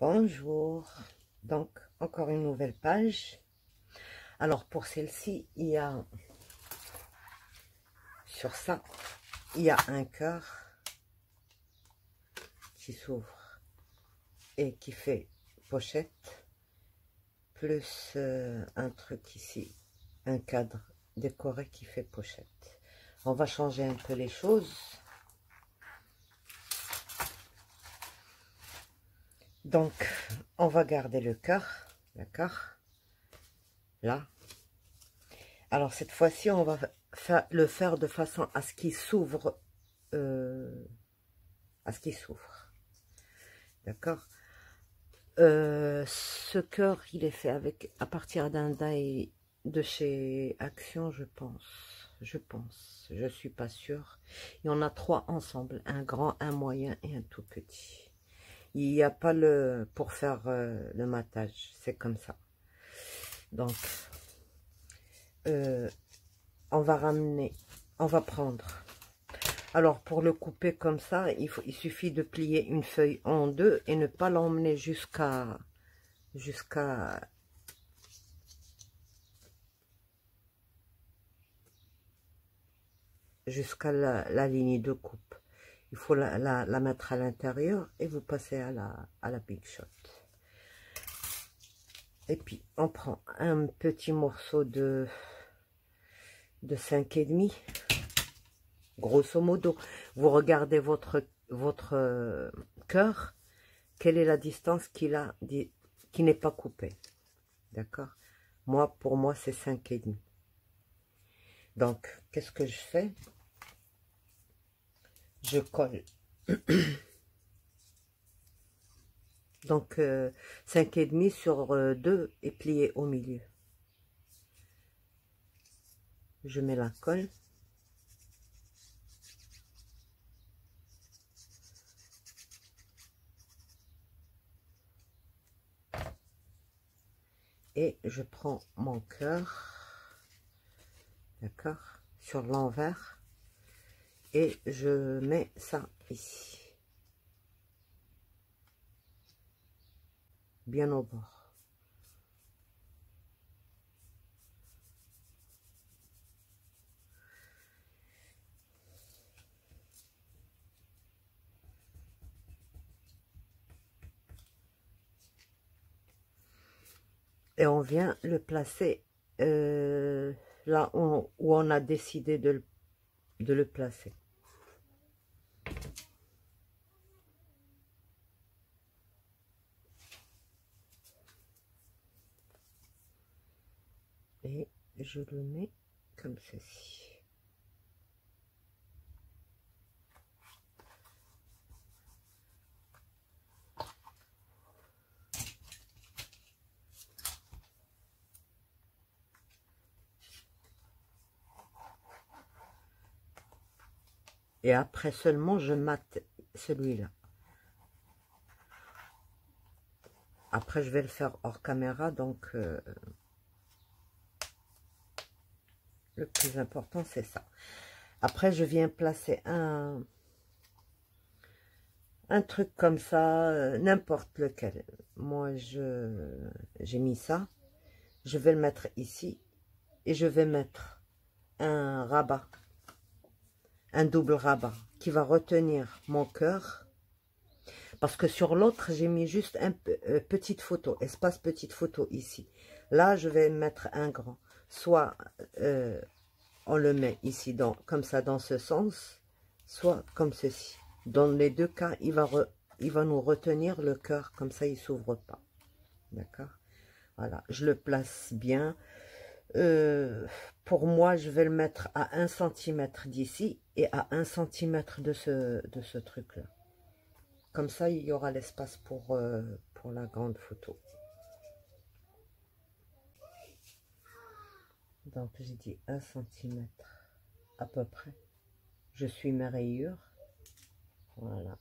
Bonjour, donc encore une nouvelle page. Alors pour celle-ci, il y a sur ça, il y a un cœur qui s'ouvre et qui fait pochette, plus un truc ici, un cadre décoré qui fait pochette. On va changer un peu les choses. Donc, on va garder le cœur, d'accord? Là. Alors, cette fois-ci, on va le faire de façon à ce qu'il s'ouvre. D'accord? Ce cœur, il est fait avec, à partir d'un die de chez Action, je pense. Je suis pas sûre. Il y en a 3 ensemble, un grand, un moyen et un tout petit. Il n'y a pas le pour faire le matage, c'est comme ça. Donc, on va prendre. Alors, pour le couper comme ça, il suffit de plier une feuille en deux et ne pas l'emmener jusqu'à la ligne de coupe. Il faut la mettre à l'intérieur et vous passez à la Big Shot. Et puis, on prend un petit morceau de 5,5. Grosso modo, vous regardez votre cœur, quelle est la distance qu'il a, qui n'est pas coupée. D'accord? Pour moi, c'est 5,5. Donc, qu'est-ce que je fais? Je colle. Donc, 5,5 sur 2 et plié au milieu. Je mets la colle. Et je prends mon cœur, d'accord, sur l'envers. Et je mets ça ici. Bien au bord. Et on vient le placer là où on a décidé de le placer. Et je le mets comme ceci. Et après seulement, je mate celui-là. Après, je vais le faire hors caméra, donc le plus important, c'est ça. Après, je viens placer un truc comme ça, n'importe lequel. Moi, j'ai mis ça. Je vais le mettre ici. Et je vais mettre un rabat. Un double rabat qui va retenir mon cœur. Parce que sur l'autre, j'ai mis juste une petite photo, espace petite photo ici. Là, je vais mettre un grand. Soit on le met ici, comme ça, dans ce sens, soit comme ceci. Dans les deux cas, il va nous retenir le cœur, comme ça, il ne s'ouvre pas. D'accord? Voilà, je le place bien. Pour moi, je vais le mettre à 1 cm d'ici et à 1 cm de ce truc-là. Comme ça, il y aura l'espace pour la grande photo. Donc, j'ai dit 1 cm à peu près. Je suis mes rayures. Voilà.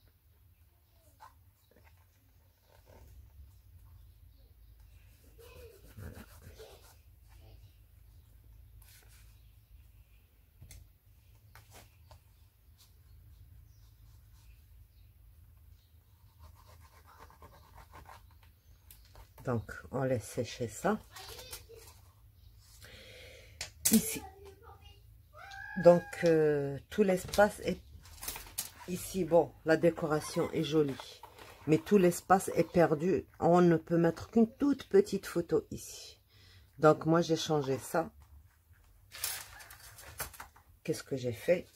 Voilà. Donc, on laisse sécher ça. Ici. Donc, tout l'espace est ici. Bon, la décoration est jolie. Mais tout l'espace est perdu. On ne peut mettre qu'une toute petite photo ici. Donc, moi, j'ai changé ça. Qu'est-ce que j'ai fait?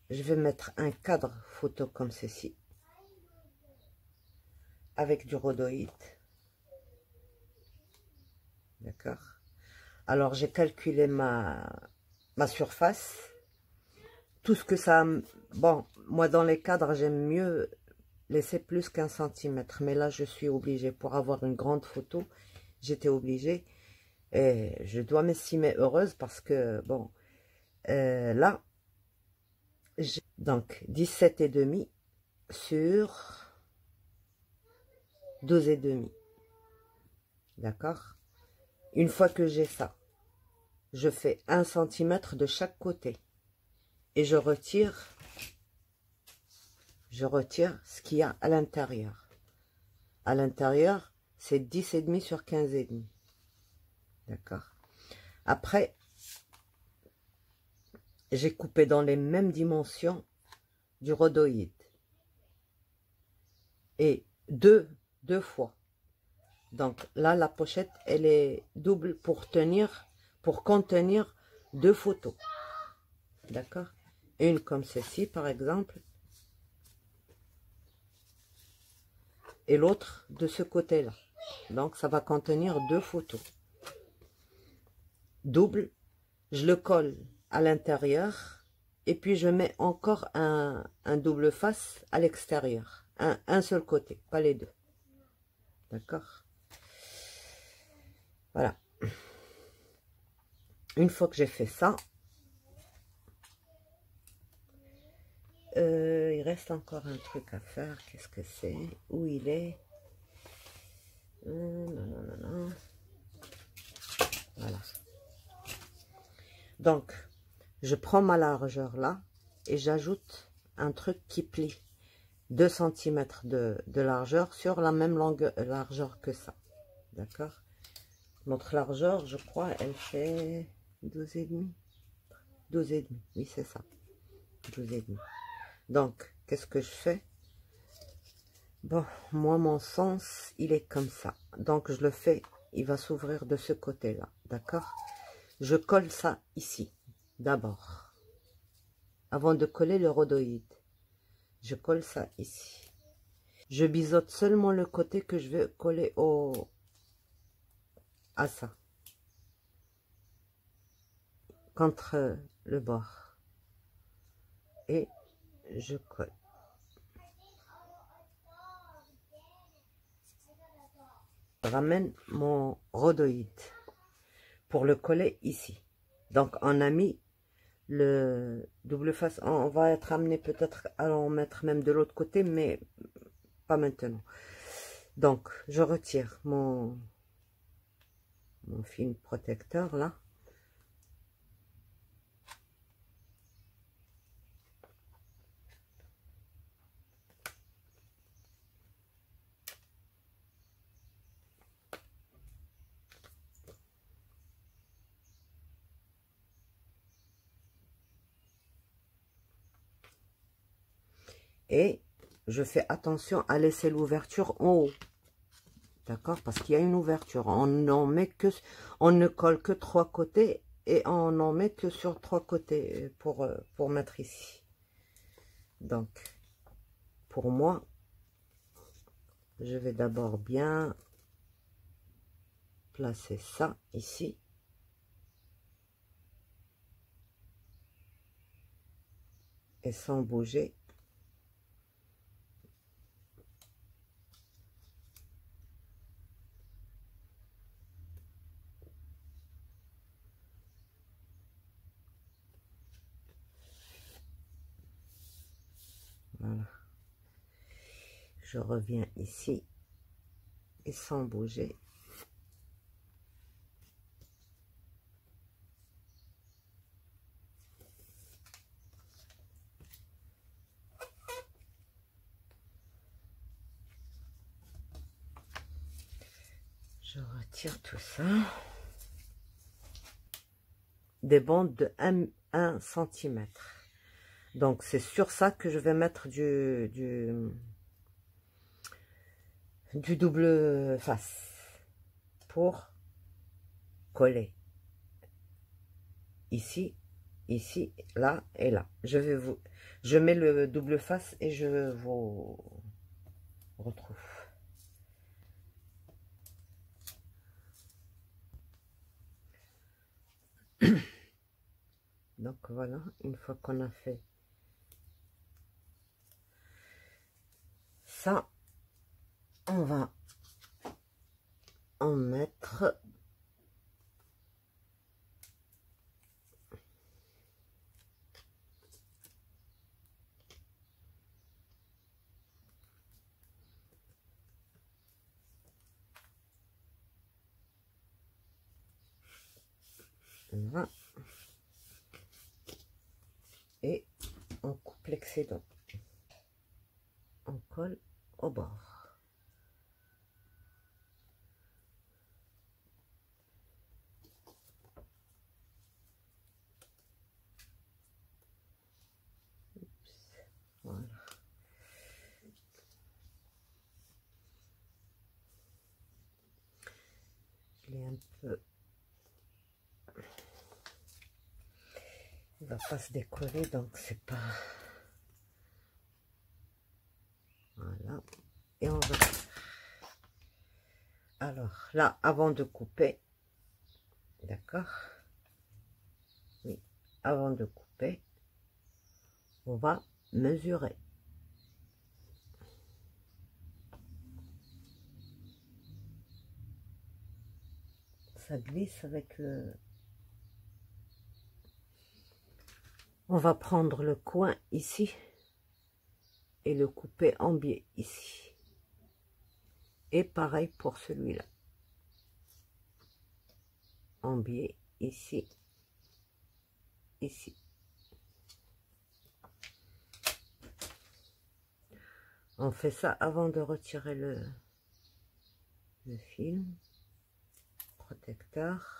Je vais mettre un cadre photo comme ceci. Avec du rhodoïde. D'accord. Alors, j'ai calculé ma surface. Tout ce que ça... Bon, moi, dans les cadres, j'aime mieux laisser plus qu'1 centimètre. Mais là, je suis obligée. Pour avoir une grande photo, j'étais obligée. Et je dois m'estimer heureuse parce que, bon, là, j'ai donc 17,5 sur 12,5. D'accord? Une fois que j'ai ça, je fais 1 centimètre de chaque côté. Et je retire ce qu'il y a à l'intérieur. À l'intérieur, c'est 10,5 sur 15,5. D'accord? Après, j'ai coupé dans les mêmes dimensions du rhodoïde. Et deux fois. Donc là, la pochette, elle est double pour contenir 2 photos. D'accord? Une comme ceci, par exemple. Et l'autre de ce côté-là. Donc, ça va contenir 2 photos. Double, je le colle à l'intérieur. Et puis, je mets encore un double face à l'extérieur. Un seul côté, pas les deux. D'accord? Voilà. Une fois que j'ai fait ça, il reste encore un truc à faire. Qu'est-ce que c'est? Où il est? Non. Voilà. Donc, je prends ma largeur là et j'ajoute un truc qui plie. 2 cm de largeur sur la même largeur que ça. D'accord? Notre largeur, je crois, elle fait 12,5. 12,5. Oui, c'est ça. 12,5. Donc, qu'est-ce que je fais? Bon, moi, mon sens, il est comme ça. Donc, je le fais, il va s'ouvrir de ce côté-là. D'accord? Je colle ça ici, d'abord. Avant de coller le rhodoïde. Je colle ça ici. Je biseaute seulement le côté que je veux coller à ça. Contre le bord. Et je colle. Je ramène mon rhodoïde pour le coller ici. Donc, on a mis le double face. On va être amené peut-être à en mettre même de l'autre côté, mais pas maintenant. Donc, je retire mon film protecteur là. Et je fais attention à laisser l'ouverture en haut. D'accord? Parce qu'il y a une ouverture. On ne colle que 3 côtés et on n'en met que sur 3 côtés pour mettre ici. Donc, pour moi, je vais d'abord bien placer ça ici. Et sans bouger. Voilà. Je reviens ici et sans bouger. Je retire tout ça. Des bandes de 1 cm. Donc c'est sur ça que je vais mettre du double face pour coller ici, ici, là et là. Je mets le double face et je vous retrouve. Donc voilà, une fois qu'on a fait ça, on va en mettre là et on coupe l'excédent. On colle au bord. Voilà. Je l'ai un peu... Il va pas se décoller, donc c'est pas... Voilà. Et on va... Alors, là, avant de couper, d'accord? Oui, avant de couper, on va mesurer. Ça glisse avec le... On va prendre le coin ici et le couper en biais ici. Et pareil pour celui-là. En biais ici, ici. On fait ça avant de retirer le film protecteur.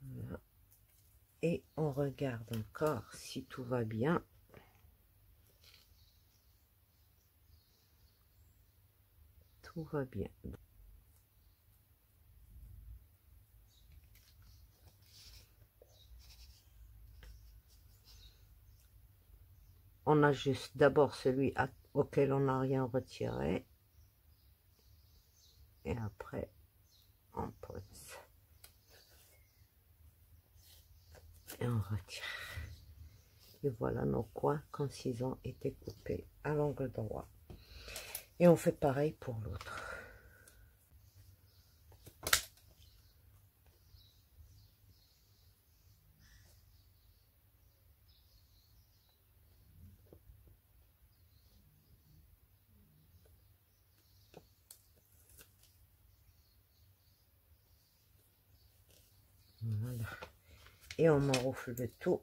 Voilà. Et on regarde encore si tout va bien. Tout va bien. On ajuste d'abord celui auquel on n'a rien retiré. Et après, on pose. Et on retire. Et voilà nos coins comme s'ils ont été coupés à l'angle droit. Et on fait pareil pour l'autre. Voilà. Et on enroufle le tout.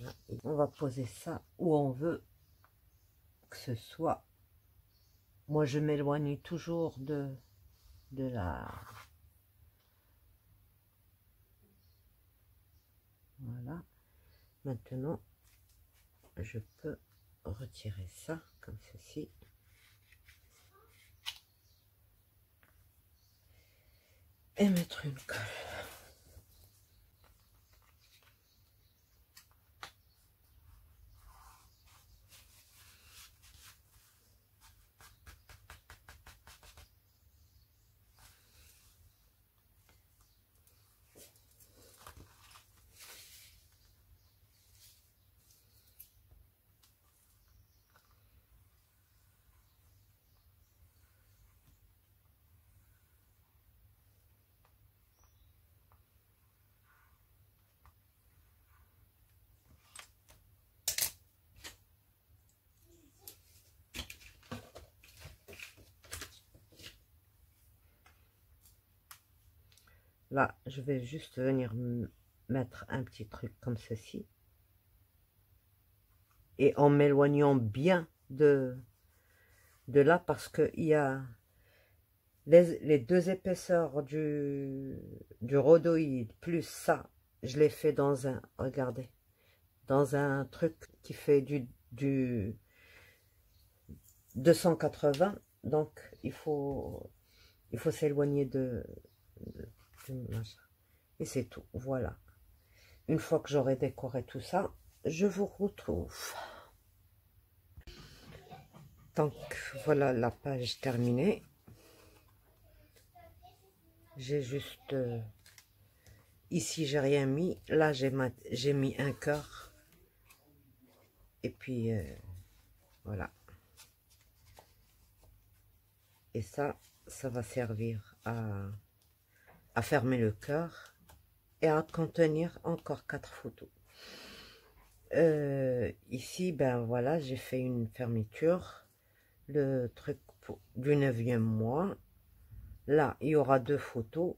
Là, on va poser ça où on veut que ce soit. Moi, je m'éloigne toujours de la... Voilà. Maintenant, je peux retirer ça comme ceci. Et mettre une colle. Là, je vais juste venir mettre un petit truc comme ceci. Et en m'éloignant bien de là, parce qu'il y a les deux épaisseurs du rhodoïde, plus ça, je l'ai fait dans un, regardez, dans un truc qui fait du 280, donc il faut s'éloigner de machin. Et c'est tout, voilà. Une fois que j'aurai décoré tout ça, je vous retrouve. Donc voilà la page terminée. J'ai juste ici j'ai rien mis, là j'ai mis un cœur et puis voilà. Et ça va servir à fermer le cœur et à contenir encore 4 photos. Ici, ben voilà, j'ai fait une fermeture, le truc du 9e mois. Là, il y aura 2 photos.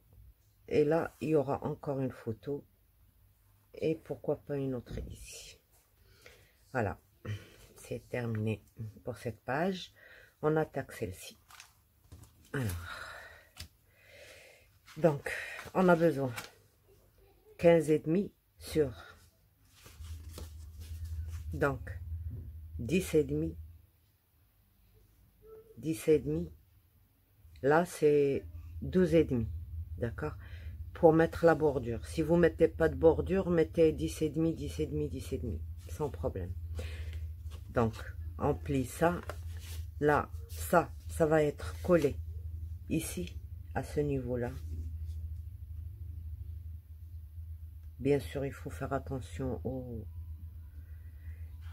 Et là, il y aura encore une photo. Et pourquoi pas une autre ici. Voilà, c'est terminé pour cette page. On attaque celle-ci. Alors, donc, on a besoin 15,5 sur, donc 10,5, 10,5, là c'est 12,5, d'accord, pour mettre la bordure. Si vous mettez pas de bordure, mettez 10,5, 10,5, 10,5, sans problème. Donc, on plie ça, là, ça va être collé ici, à ce niveau-là. Bien sûr, il faut faire attention au...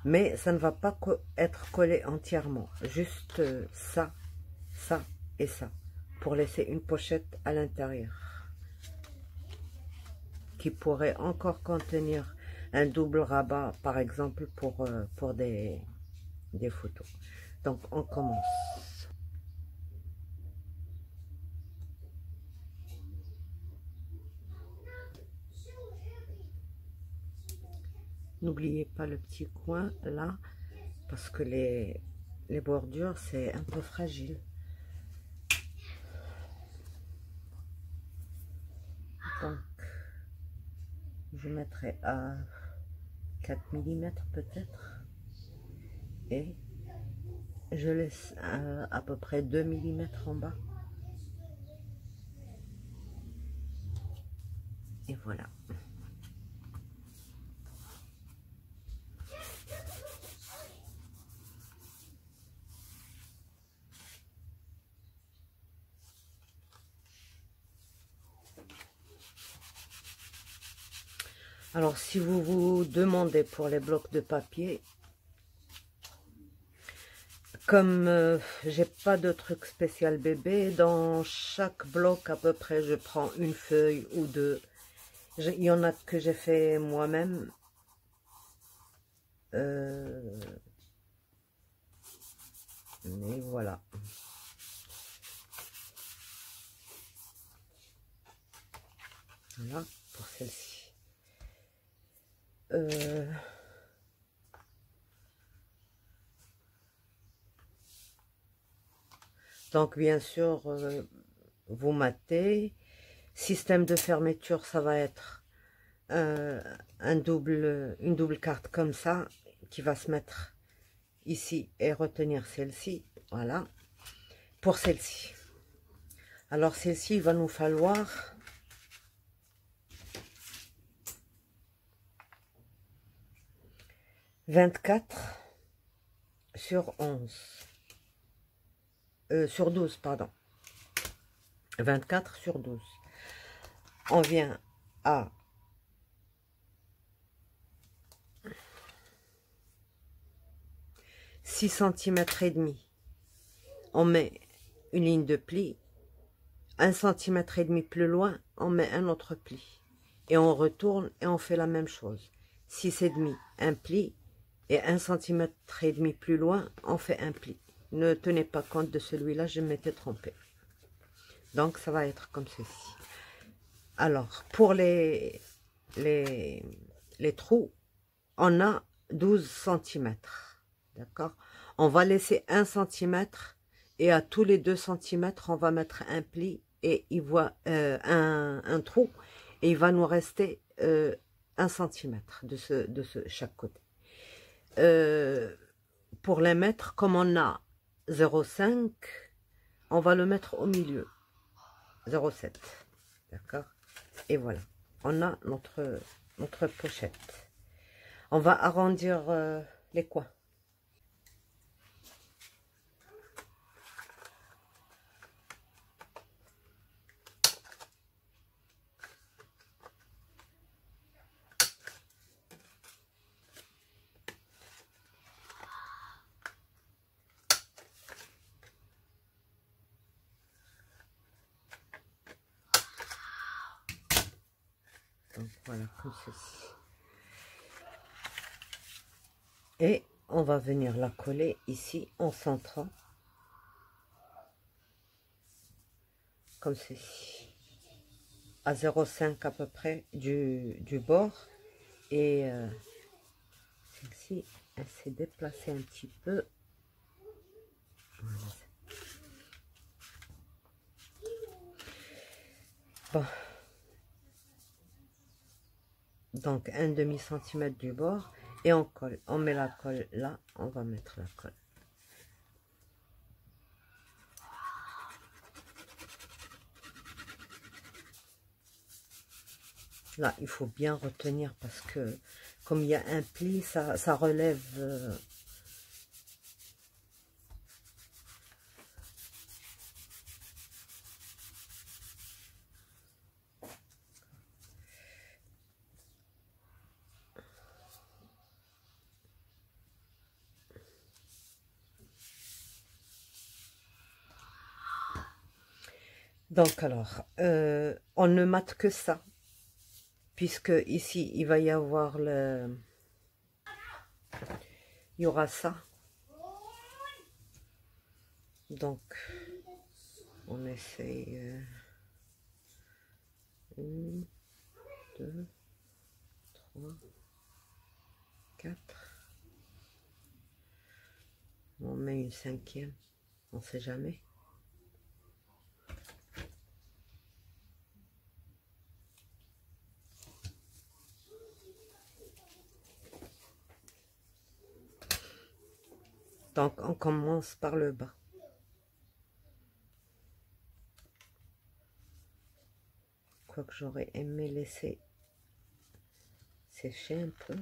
Mais ça ne va pas être collé entièrement. Juste ça, ça et ça. Pour laisser une pochette à l'intérieur. Qui pourrait encore contenir un double rabat, par exemple, pour des photos. Donc, on commence. N'oubliez pas le petit coin là, parce que les bordures, c'est un peu fragile. Donc, je mettrai à 4 mm peut-être. Et je laisse à peu près 2 mm en bas. Et voilà. Alors, si vous vous demandez pour les blocs de papier, comme j'ai pas de truc spécial bébé, dans chaque bloc à peu près, je prends une feuille ou deux. Il y en a que j'ai fait moi-même. Mais voilà. Voilà pour celle-ci. Donc bien sûr, vous matez. Système de fermeture, ça va être une double carte comme ça, qui va se mettre ici et retenir celle-ci. Voilà. Pour celle-ci. Alors celle-ci, il va nous falloir 24 sur 11. Sur 12, pardon. 24 sur 12. On vient à 6 cm et demi. On met une ligne de pli. 1 cm et demi plus loin, on met un autre pli. Et on retourne et on fait la même chose. 6 et demi, un pli. Et 1 cm et demi plus loin, on fait un pli. Ne tenez pas compte de celui-là, je m'étais trompée. Donc, ça va être comme ceci. Alors, pour les trous, on a 12 cm. D'accord? On va laisser 1 cm et à tous les 2 cm, on va mettre un pli et il voit un trou et il va nous rester 1 cm de chaque côté. Pour les mettre, comme on a 0,5, on va le mettre au milieu. 0,7. D'accord? Et voilà. On a notre pochette. On va arrondir les coins. Donc voilà, comme ceci. Et on va venir la coller ici en centrant. Comme ceci. À 0,5 à peu près du bord. Et celle-ci, elle s'est déplacée un petit peu. Voilà. Bon. Donc, un demi-centimètre du bord. Et on colle. On met la colle là. On va mettre la colle. Là, il faut bien retenir parce que comme il y a un pli, ça relève. Donc alors, on ne mate que ça, puisque ici, il va y avoir il y aura ça. Donc, on essaye 1, 2, 3, 4. On met une 5e, on ne sait jamais. Donc, on commence par le bas. Quoique j'aurais aimé laisser sécher un peu.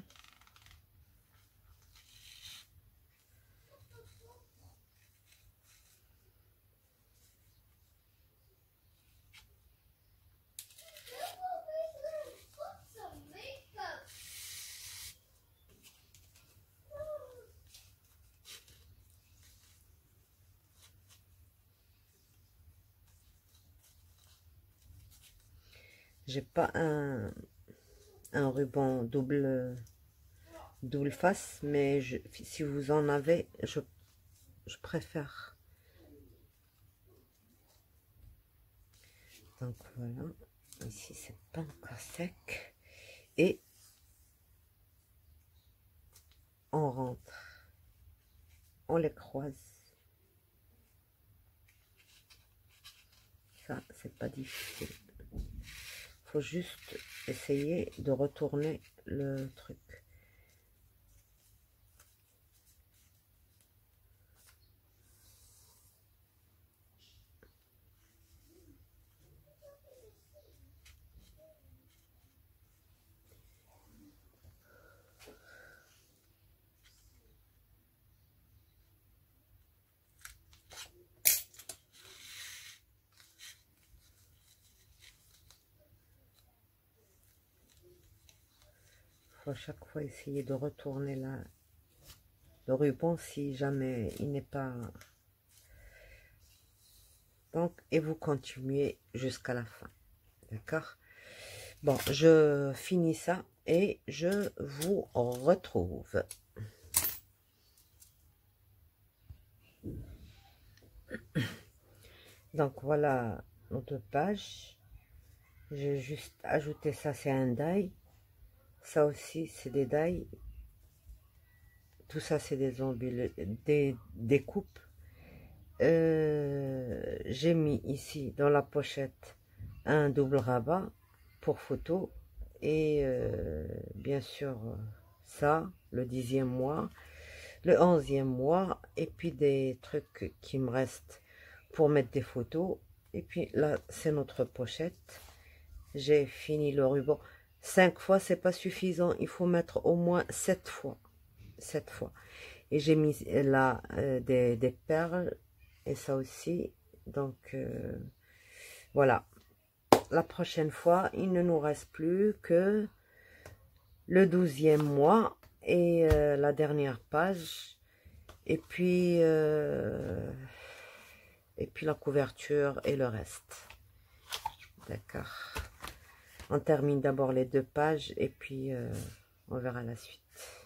J'ai pas un ruban double face, mais si vous en avez, je préfère. Donc voilà, ici c'est pas encore sec et on rentre, on les croise. Ça c'est pas difficile. Faut juste essayer de retourner le truc. Faut à chaque fois essayer de retourner le ruban si jamais il n'est pas. Donc, et vous continuez jusqu'à la fin. D'accord? Bon, je finis ça et je vous retrouve. Donc, voilà nos 2 pages. J'ai juste ajouté ça, c'est un die. Ça aussi, c'est des die. Tout ça, c'est des coupes. J'ai mis ici, dans la pochette, un double rabat pour photo. Et bien sûr, ça, le 10e mois, le 11e mois. Et puis des trucs qui me restent pour mettre des photos. Et puis là, c'est notre pochette. J'ai fini le ruban. 5 fois, c'est pas suffisant. Il faut mettre au moins 7 fois. 7 fois. Et j'ai mis là des perles. Et ça aussi. Donc, voilà. La prochaine fois, il ne nous reste plus que le 12e mois. Et la dernière page. Et puis la couverture et le reste. D'accord. On termine d'abord les 2 pages et puis on verra la suite.